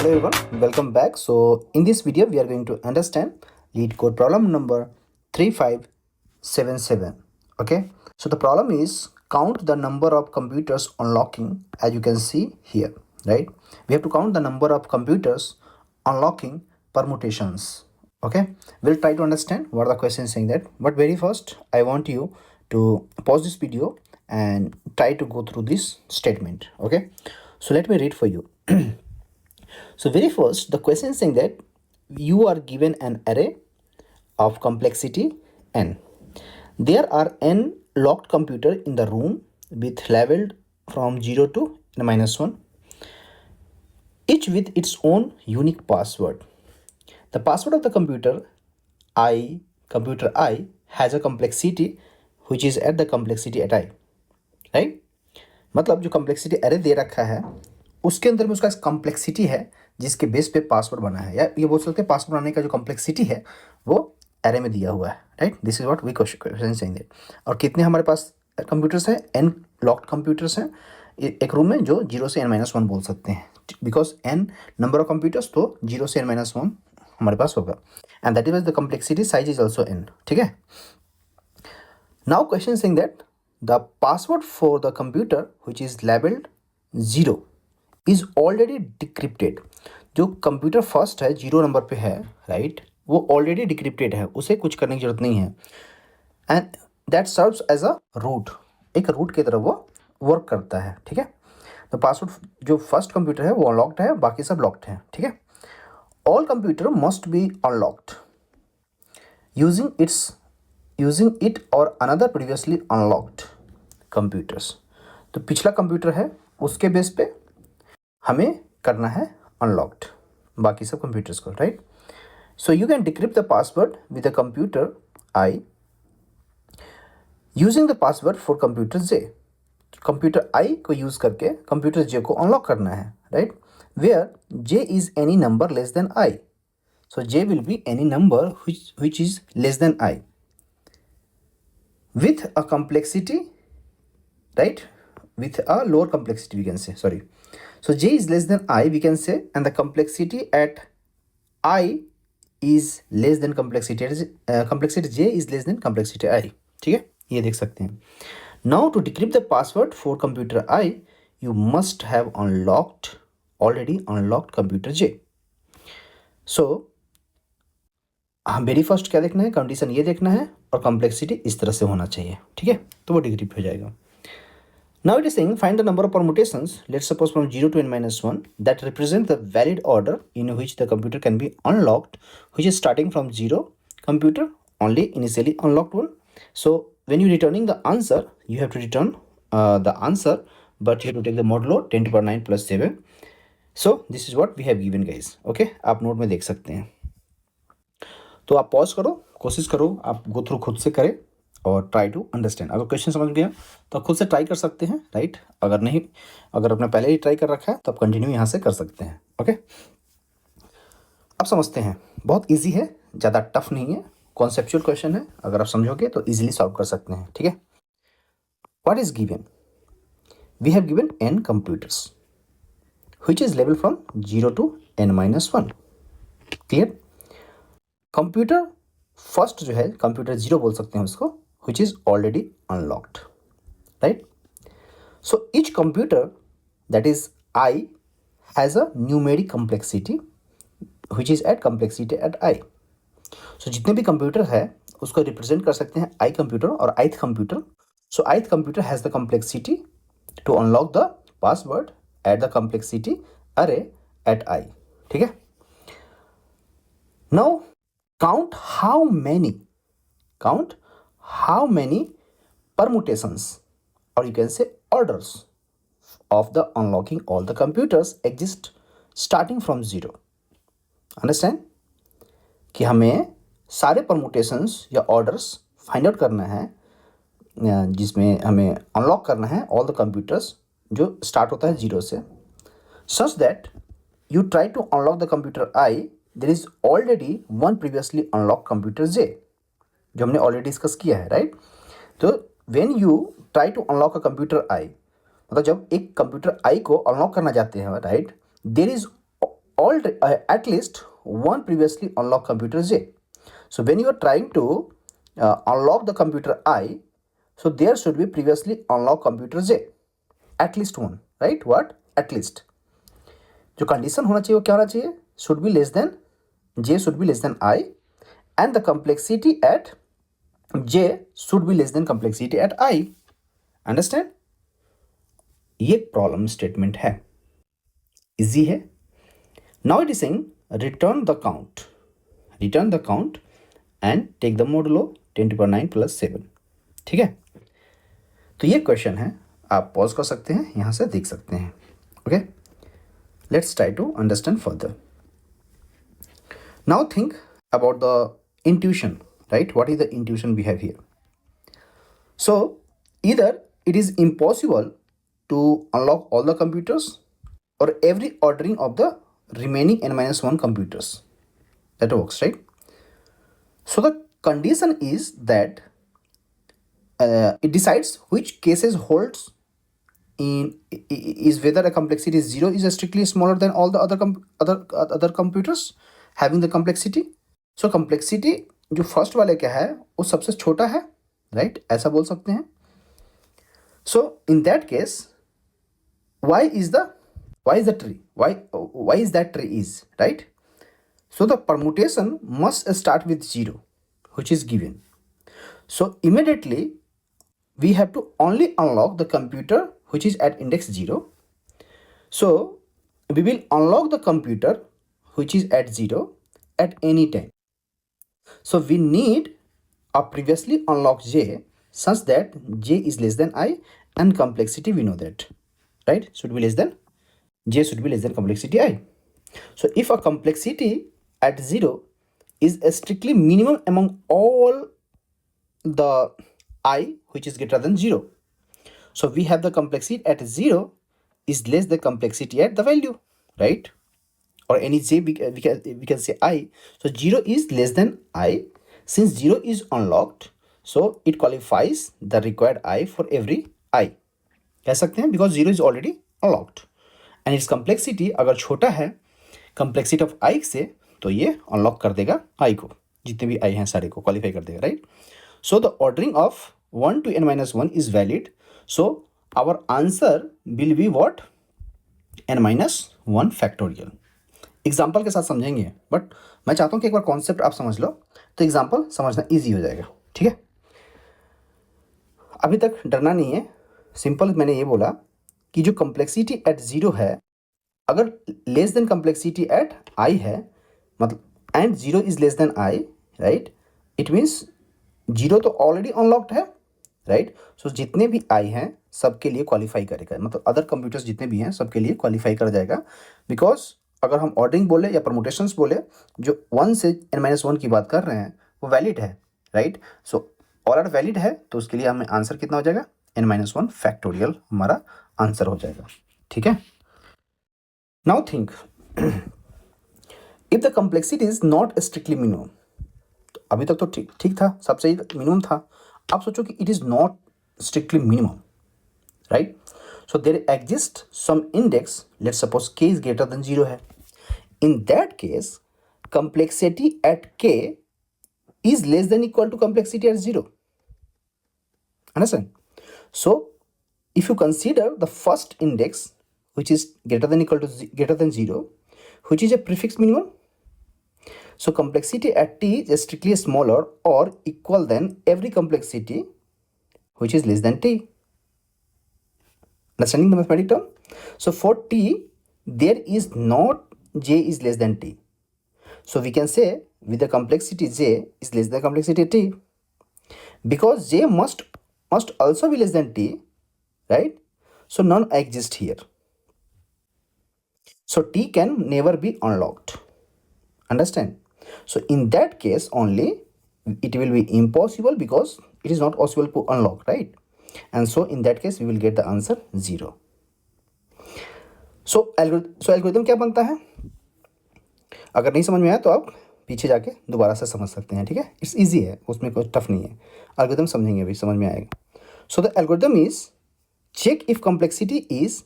Hello everyone, welcome back. So in this video we are going to understand lead code problem number 3577. Okay, so the problem is count the number of computers unlocking. As you can see here, right, we have to count the number of computers unlocking permutations. Okay, we'll try to understand what the question is saying that, but very first I want you to pause this video and try to go through this statement. Okay, so let me read for you. So very first, the question is saying that you are given an array of complexity n. There are n locked computer in the room with labeled from 0 to -1, each with its own unique password. The password of the computer I has a complexity which is at the complexity at I, right? मतलब जो complexity अरे दे रखा है उसके अंदर में उसका complexity है जिसके बेस पे पासवर्ड बना है, या ये बोल सकते हैं पासवर्ड बनाने का जो कम्प्लेक्सिटी है वो एरे में दिया हुआ है, right? This is what we question saying that. और कितने हमारे पास कंप्यूटर्स हैं? एन लॉक्ड कंप्यूटर्स हैं एक रूम में जो 0 से n-1 बोल सकते हैं, because n number of computers तो 0 से n-1 हमारे पास होगा, and that is the complexity size is also n। ठीक है, now question saying that the password for the computer which is labelled 0 is already decrypted. जो कंप्यूटर फर्स्ट है 0 number पे है, राइट, वो ऑलरेडी डिक्रिप्टेड है, उसे कुछ करने की जरूरत नहीं है, and that serves as a root, एक रूट की तरह वो वर्क करता है। ठीक है, तो पासवर्ड जो फर्स्ट कंप्यूटर है वो अनलॉक्ड है, बाकी सब लॉक्ड है। ठीक है, all computer must be unlocked using it और अनदर प्रीवियसली अनलॉक्ड कंप्यूटर्स। तो पिछला कंप्यूटर है उसके बेस पे हमें करना है अनलॉक्ड बाकी सब कंप्यूटर्स को, right? So you can decrypt the password with the computer I using the password for computer J. Computer I को यूज करके कंप्यूटर जे को अनलॉक करना है, right? Where J is any number less than I, so J will be any number which is less than I with a complexity, right, with a lower complexity we can say, sorry. So j is less than I we can say, and the complexity at I is less than complexity j is less than complexity I। ठीक है, ये देख सकते हैं। Now to decrypt the password for computer I you must have already unlocked computer j। So very first क्या देखना है, condition ये देखना है और कॉम्प्लेक्सिटी इस तरह से होना चाहिए। ठीक है, तो वो डिक्रिप्ट हो जाएगा। Now it is saying find the number of permutations, let's suppose from 0 to n-1, that represent the valid order in which the computer can be unlocked, which is starting from 0 computer only initially unlocked one. So when you returning the answer, you have to return the answer, but you have to take the modulo 10 to the power 9 plus 7. So this is what we have given guys। okay, आप note में देख सकते हैं। तो आप pause करो, कोशिश करो आप गो थ्रू खुद से करें और ट्राई टू अंडरस्टैंड। अगर क्वेश्चन समझ गया तो आप खुद से ट्राई कर सकते हैं, राइट? अगर नहीं, अगर आपने पहले ही ट्राई कर रखा है तो आप कंटिन्यू यहाँ से कर सकते हैं। ओके, अब समझते हैं, बहुत इजी है, ज़्यादा टफ नहीं है, कॉन्सेप्चुअल क्वेश्चन है, अगर आप समझोगे तो इजीली सॉल्व कर सकते हैं। ठीक है, what is given? We have given n computers which is level from 0 to n-1। क्लियर? कंप्यूटर फर्स्ट जो है कंप्यूटर 0 बोल सकते हैं उसको, which is already unlocked, right? So each computer, that is I, has a numeric complexity which is at complexity at I। so जितने भी computer है उसको रिप्रेजेंट कर सकते हैं I कंप्यूटर और ith computer. so ith computer has the complexity to unlock the password at the complexity array at I। ठीक है, now count how many permutations, or you can say orders, of the unlocking all the computers exist starting from 0। Understand कि हमें सारे permutations या orders find out करना है जिसमें हमें अनलॉक करना है ऑल द कंप्यूटर्स जो स्टार्ट होता है 0 से, such that you try to unlock the computer I there is already one previously unlocked computer j, जो हमने ऑलरेडी डिस्कस किया है, राइट? तो when you try to unlock a computer i, मतलब जब एक कंप्यूटर i को अनलॉक करना चाहते हैं, right, there is at least one previously unlocked computer J. So when you are trying to unlock the computer I, so there should be previously unlocked computer J, at least one, right? What? At least. जो condition होना चाहिए वो क्या होना चाहिए? Should be less than J should be less than I, and the complexity at J should be less than complexity at I. Understand? ये problem statement है, easy है. Now it is saying return the count and take the modulo 10 to the power 9 + 7. ठीक है, तो ये question है, आप pause कर सकते हैं, यहां से देख सकते हैं. Okay, let's try to understand further. Now think about the intuition, right? What is the intuition we have here? So either it is impossible to unlock all the computers or every ordering of the remaining n-1 computers. That works, right? So the condition is that it decides which cases holds in is whether a complexity 0 is strictly smaller than all the other computers having the complexity. So complexity जो first वाले क्या है वो सबसे छोटा है, right? ऐसा बोल सकते हैं. So in that case, why is that tree is, right? So the permutation must start with 0, which is given. So immediately we have to only unlock the computer which is at index 0. So we will unlock the computer which is at 0 at any time. So we need a previously unlocked J such that J is less than I, and complexity we know that, right? Should be less than J should be less than complexity I. So if a complexity at 0 is strictly minimum among all the I which is greater than 0, so we have the complexity at 0 is less the complexity at the value, right? Or any J we can say I. So 0 is less than I. Since 0 is unlocked, so it qualifies the required I for every I. कह सकते हैं because 0 is already unlocked and its complexity अगर छोटा है complexity of I से, तो ये unlock कर देगा I को, जितने भी I हैं सारे को qualify कर देगा, right? So the ordering of 1 to n-1 is valid. So our answer will be what? n-1 factorial. Example के साथ समझेंगे, बट मैं चाहता हूँ कि एक बार कॉन्सेप्ट आप समझ लो तो एग्जाम्पल समझना ईजी हो जाएगा. ठीक है, अभी तक डरना नहीं है. सिंपल मैंने ये बोला कि जो कम्प्लेक्सिटी एट 0 है, अगर less than complexity at I है, मतलब and 0 is less than I, right? It means 0 तो ऑलरेडी अनलॉक्ड है, राइट? सो जितने भी आई हैं सबके लिए क्वालिफाई करेगा, मतलब अदर कंप्यूटर्स जितने भी हैं सबके लिए क्वालिफाई कर जाएगा. बिकॉज अगर हम ऑर्डरिंग बोले या परमुटेशंस बोले, जो 1 से n-1 की बात कर रहे हैं वो वैलिड है, right? So all are valid है, तो उसके लिए हमें आंसर कितना हो जाएगा? n-1 फैक्टोरियल हमारा आंसर हो जाएगा. ठीक है, now think if the complexity is not strictly minimum. अभी तक तो ठीक था, सब सही मिनिमम था. आप सोचो कि it is not strictly minimum, right? So there exists some index, let's suppose k is greater than 0 है. In that case, complexity at k is less than equal to complexity at 0. Understand? So if you consider the first index which is greater than 0, which is a prefix minimum, so complexity at t is strictly smaller or equal than every complexity which is less than t. Understanding the mathematical term? So for t, there is not j is less than t. So we can say with the complexity j is less than complexity t, because j must also be less than t, right? So none exist here. So t can never be unlocked. Understand? So in that case only it will be impossible, because it is not possible to unlock, right? And so in that case we will get the answer 0. So algorithm क्या बनता है? अगर नहीं समझ में आया तो आप पीछे जाके दोबारा से समझ सकते हैं. ठीक है, इट्स इजी है, उसमें कोई टफ नहीं है. algorithm समझेंगे अभी, समझ में आएगा. So the algorithm is check if complexity is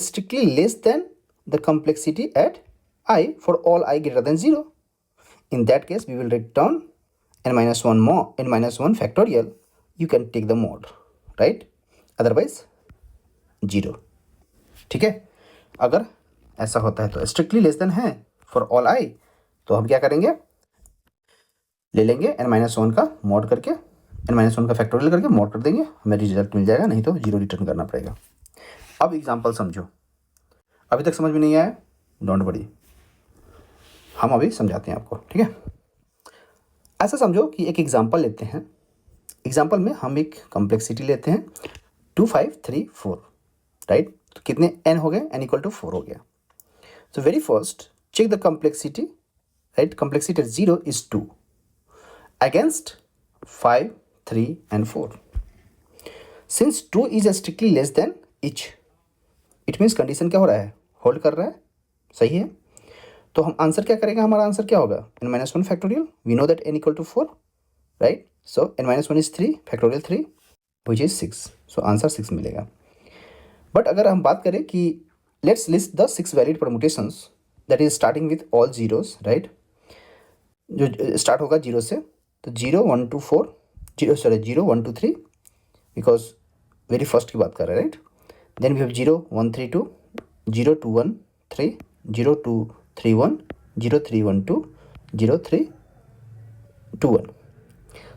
strictly less than the complexity at I for all I greater than 0. In that case, we will return n minus 1 more, n minus 1 factorial. You can take the mod, right? Otherwise 0. ठीक है, अगर ऐसा होता है तो strictly less than है for all I, तो हम क्या करेंगे, ले लेंगे n माइनस वन का मॉड करके, n माइनस वन का फैक्टोरियल करके मॉड कर देंगे, हमें रिजल्ट मिल जाएगा, नहीं तो 0 रिटर्न करना पड़ेगा। अब एग्जाम्पल समझो, अभी तक समझ में नहीं आया, डोंट वरी, हम अभी समझाते हैं आपको, ठीक है। ऐसा समझो कि एक एग्जाम्पल लेते हैं, एग्जाम्पल में हम एक कॉम्प्लेक्सिटी लेते हैं 2 5 3 4, राइट। तो कितने n हो गए, n इक्वल टू 4 हो गया। So very first check the complexity, right? Complexity at 0 is 2 against 5, 3 and 4. Since 2 is strictly less than each, it means condition क्या हो रहा है, होल्ड कर रहा है, सही है। तो हम आंसर क्या करेंगे, हमारा आंसर क्या होगा, n minus 1 factorial, we know that n equal to 4, right? So n minus 1 is 3 factorial 3 which is 6, so answer 6 मिलेगा। बट अगर हम बात करें कि let's list the 6 valid permutations that is starting with all zeros, right? जो start होगा 0 से, तो 0 1 2 4, 0 1 2 3, बिकॉज वेरी फर्स्ट की बात कर रहे हैं, right. Then we have 0 1 3 2, 0 2 1 3, 0 2 3 1, 0 3 1 2, 0 3 2 1.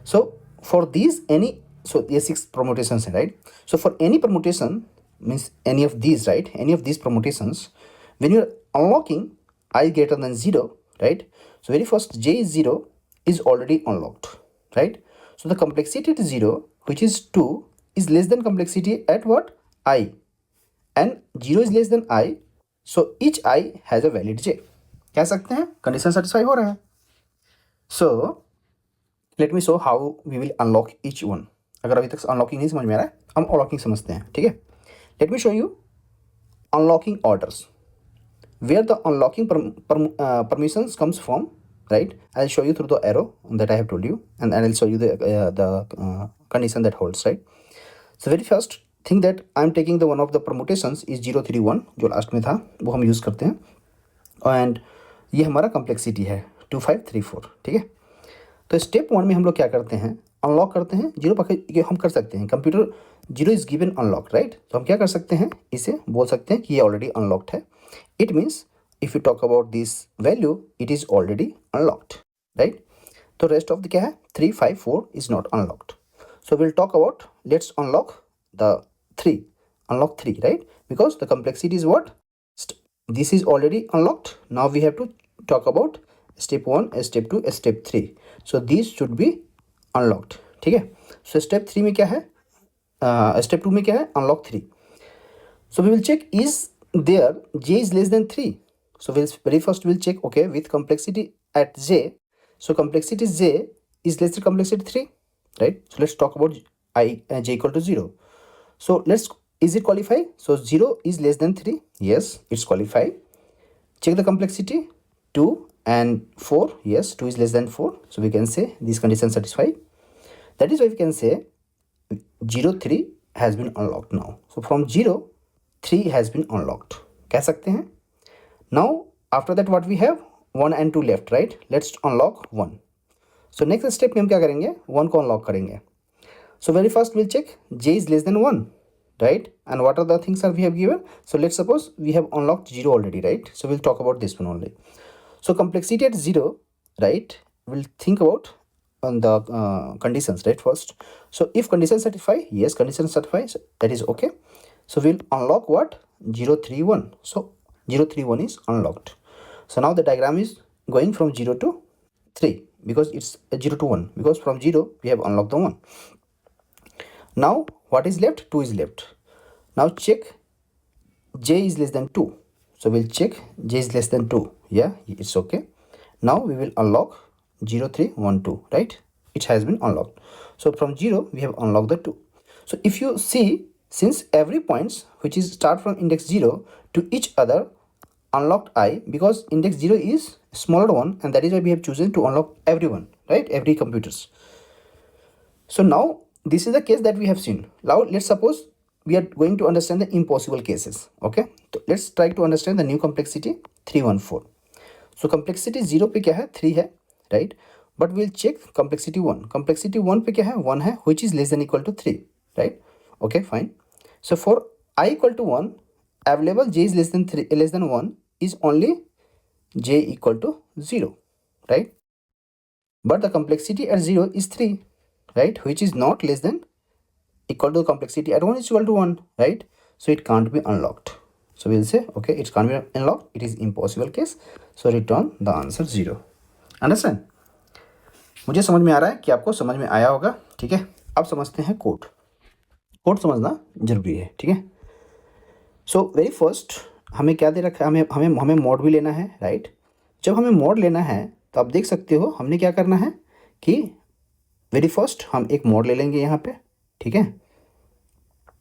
So for these any, so ये 6 permutations है, right? So for any permutation means any of these, right? Any of these permutations, when you're unlocking I greater than 0, right? So very first j is 0 is already unlocked, right? So the complexity at 0, which is 2, is less than complexity at what, I, and 0 is less than I, so each I has a valid j. कह सकते हैं condition satisfy हो रहा है। So let me show how we will unlock each one. अगर अभी तक unlocking नहीं समझ में आ रहा है, हम अनलॉकिंग समझते हैं, ठीक है। Let me show you unlocking orders, where the unlocking permissions comes from, right? I'll show you through the arrow that I have told you, and I'll show you the condition that holds, right? So very first thing that I'm taking the one of the permutations is 0 3 1, जो last में था वो हम use करते हैं, and ये हमारा complexity है 2 5 3 4, ठीक है। तो स्टेप 1 में हम लोग क्या करते हैं, अनलॉक करते हैं 0 पर, हम कर सकते हैं computer 0 is given unlock, right. तो हम क्या कर सकते हैं, इसे बोल सकते हैं कि ये ऑलरेडी अनलॉक्ड है। It means if you talk about this value, it is already unlocked, right. तो रेस्ट ऑफ द क्या है, 3 5 4 is not unlocked. So will talk about, let's unlock the 3, unlock 3, right? Because the complexity is what, this is already unlocked. Now we have to talk about step 1, step 2, step 3. So these should be unlocked, ठीक है। So step 3 में क्या है, step 2 में क्या है, unlock 3. So we will check is there j is less than 3. So we'll very first we'll check, okay, with complexity at j. So complexity j is less than complexity 3, right? So let's talk about j equal to 0. So let's, is it qualify? So 0 is less than 3. Yes, it's qualified. Check the complexity 2 and 4. Yes, 2 is less than 4. So we can say these conditions satisfied. That is why we can say 0 3 has been unlocked now. So from 0 3 has been unlocked. कह सकते हैं. Now after that what we have, 1 and 2 left, right? Let's unlock 1. So next step में हम क्या करेंगे, 1 को unlock करेंगे. So very first we'll check j is less than 1, right? And what are the things that we have given? So let's suppose we have unlocked 0 already, right? So we'll talk about this one only. So complexity at 0, right? We'll think about on the conditions, right? First, so if conditions satisfy, yes, conditions satisfy, so that is okay. So we'll unlock what, 0 3 1. So 0 3 1 is unlocked. So now the diagram is going from 0 to 3 because it's 0 to 1, because from 0 we have unlocked the 1. Now what is left, 2 is left. Now check j is less than 2. So we'll check j is less than 2. Yeah, it's okay. Now we will unlock 0 3 1 2, right? It has been unlocked. So from 0 we have unlocked the 2. So if you see, since every points which is start from index 0 to each other unlocked I, because index 0 is smaller one, and that is why we have chosen to unlock everyone, right? Every computers. So now this is the case that we have seen. Now let's suppose we are going to understand the impossible cases, okay? So let's try to understand the new complexity 314. So complexity 0 पे क्या है 3 है, right, but will check complexity 1, complexity 1 पे क्या है 1 है, which is less than equal to 3, right, okay fine. So for I equal to 1, available j is less than 1 is only j equal to 0, right, but the complexity at 0 is 3, right, which is not less than equal to complexity at 1 is equal to 1, right, so it can't be unlocked. So we'll say okay, it can't be unlocked, it is impossible case, so return the answer 0. Understand? मुझे समझ में आ रहा है कि आपको समझ में आया होगा, ठीक है. अब समझते हैं कोड. कोड समझना जरूरी है, ठीक है. सो वेरी फर्स्ट हमें क्या दे रखा है, हमें हमें हमें मॉड भी लेना है, राइट. जब हमें मॉड लेना है तो आप देख सकते हो हमने क्या करना है कि वेरी फर्स्ट हम एक मॉड ले लेंगे यहाँ पे, ठीक है.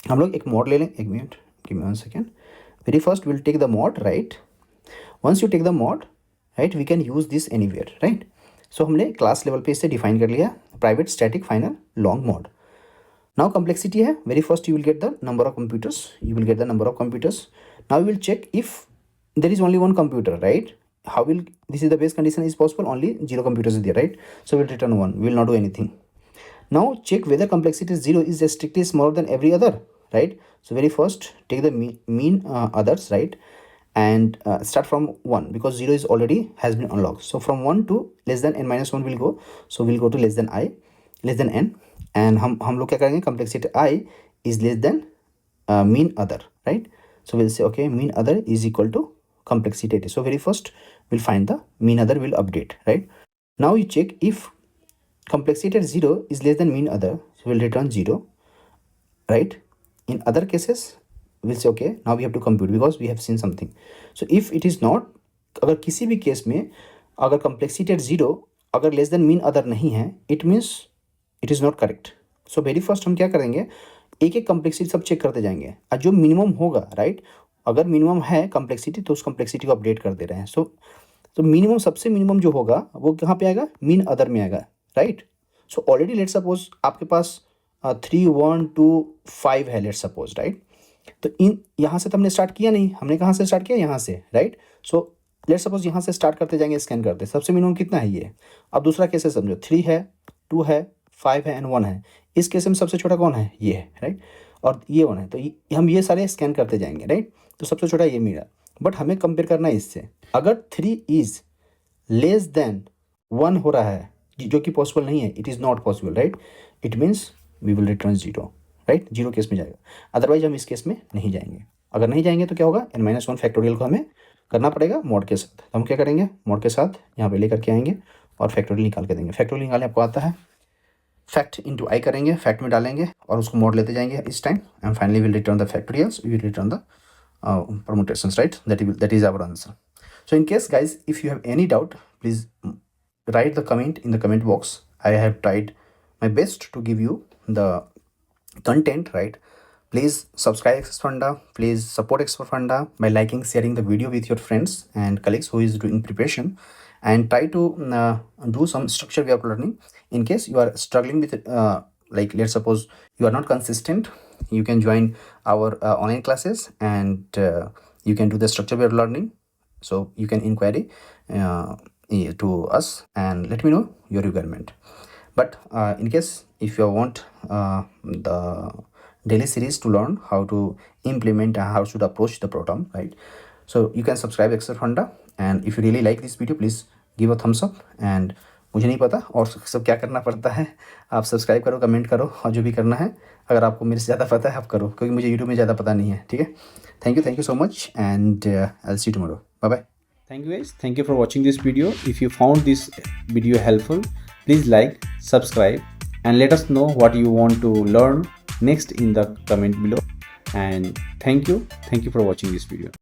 हम लोग एक मॉड ले लेंगे, एक minute, give me 1 second. Very first will take the mod, right. Once you take the mod, right, we can use this anywhere, right. So हमने क्लास लेवल पे इसे डिफाइन कर लिया, private static final long mod. Now complexity है, very first you will get the number of computers, you will get the number of computers. Now you will check if there is only one computer, right. How will, this is the base condition is possible, only 0 computers is there, right, so we'll return 1, we will not do anything. Now check whether complexity is 0 is strictly smaller than every other, right. So very first take the mean others, right, and start from 1 because 0 is already has been unlocked. So from 1 to less than n minus 1 will go, so we'll go to less than I, less than n, and हम लोग क्या करेंगे, complexity I is less than min other, right. So will say okay min other is equal to complexity 80. So very first will find the min other, will update, right. Now you check if complexity at 0 is less than mean other, so we'll return 0, right. In other cases we'll say okay, now we have to compute because we have seen something. So if it is not, अगर किसी भी case में अगर complexity at 0 अगर less than mean other नहीं है, it means it is not correct. So very first हम क्या करेंगे, एक एक कम्प्लेक्सिटी सब चेक करते जाएंगे और जो मिनिमम होगा, राइट, अगर मिनिमम है कम्प्लेक्सिटी तो उस कम्प्लेक्सिटी को अपडेट कर दे रहे हैं. सो मिनिमम, सबसे मिनिमम जो होगा वो कहाँ पे आएगा, मीन अदर में आएगा, right. So already let suppose आपके पास 3 1 2 5 है, लेट सपोज, राइट. तो इन यहाँ से तो हमने स्टार्ट किया नहीं, हमने कहाँ से स्टार्ट किया, यहाँ से, राइट. सो लेट सपोज यहाँ से स्टार्ट करते जाएंगे, स्कैन करते, सबसे मिनिमम कितना है ये. अब दूसरा केस है, समझो 3 है, 2 है, 5 है एंड 1 है. इस केस में सबसे छोटा कौन है, ये है, राइट, और ये 1 है. तो हम ये सारे स्कैन करते जाएंगे, राइट. तो सबसे छोटा ये मेरा, बट हमें कंपेयर करना है इससे. अगर 3 इज लेस देन 1 हो रहा है, जो कि पॉसिबल नहीं है, it is not possible, right. It means we will return 0, right. 0 case में जाएगा, अदरवाइज हम इस केस में नहीं जाएंगे. अगर नहीं जाएंगे तो क्या होगा, n-1 फैक्टोरियल को हमें करना पड़ेगा मॉड के साथ. तो हम क्या करेंगे, मॉड के साथ यहाँ पे लेकर के आएंगे और फैक्टोरियल निकाल के देंगे. फैक्टोरियल निकालने आपको आता है, फैक्ट इंटू आई करेंगे, फैक्ट में डालेंगे और उसको मोड लेते जाएंगे इस time, and finally will return the factorials, we will return the permutations, right. That is our answer. So in case guys, if you have any doubt, please write the comment in the comment box. I have tried my best to give you the content, right. Please subscribe Expert Funda, please support Expert Funda by liking, sharing the video with your friends and colleagues who is doing preparation, and try to do some structured way of learning. In case you are struggling with like let's suppose you are not consistent, you can join our online classes and you can do the structured way of learning. So you can inquiry to us and let me know your requirement. But in case if you want the daily series to learn how to implement and how should approach the program, right, so you can subscribe Expert Funda, and if you really like this video, please give a thumbs up. And मुझे नहीं पता और सब क्या करना पड़ता है, आप सब्सक्राइब करो, कमेंट करो, और जो भी करना है अगर आपको मेरे से ज़्यादा पता है आप करो, क्योंकि मुझे यूट्यूब में ज़्यादा पता नहीं है, ठीक है. Thank you so much and I will see you tomorrow. Bye bye. Thank you guys. Thank you for watching this video. If you found this video helpful, please like, subscribe, and let us know what you want to learn next in the comment below. And thank you for watching this video.